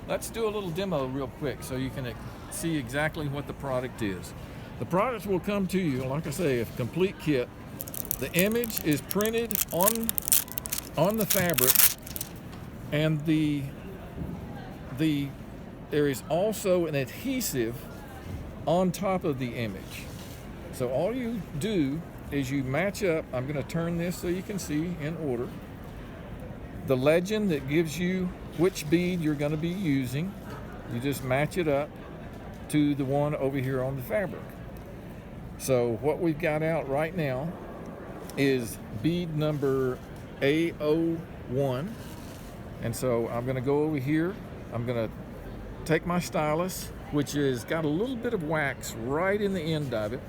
let's do a little demo real quick so you can see exactly what the product is. The product will come to you, like I say, a complete kit. The image is printed on the fabric, and there is also an adhesive on top of the image. So all you do is you match up. I'm going to turn this so you can see in order. The legend that gives you which bead you're going to be using, you just match it up to the one over here on the fabric. So what we've got out right now is bead number A01. And so I'm going to go over here. I'm going to take my stylus, which has got a little bit of wax right in the end of it.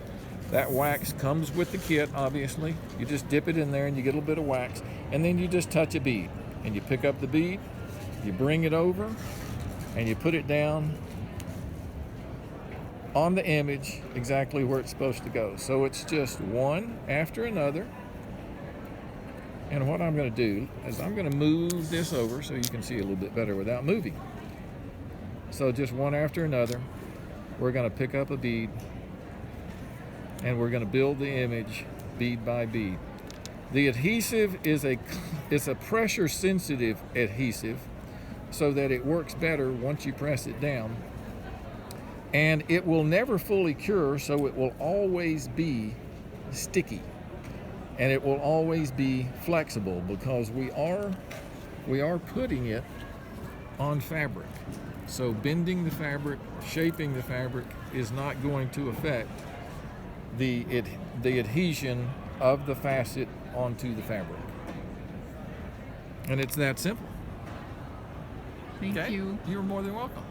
That wax comes with the kit, obviously. You just dip it in there and you get a little bit of wax, and then you just touch a bead. And you pick up the bead, you bring it over, and you put it down on the image exactly where it's supposed to go. So it's just one after another. And what I'm going to do is I'm going to move this over so you can see a little bit better without moving. So just one after another, we're going to pick up a bead, and we're going to build the image bead by bead. The adhesive is a pressure sensitive adhesive, so that it works better once you press it down. And it will never fully cure, so it will always be sticky. And it will always be flexible because we are putting it on fabric. So bending the fabric, shaping the fabric is not going to affect the adhesion of the facet onto the fabric. And it's that simple. Thank you. You're more than welcome.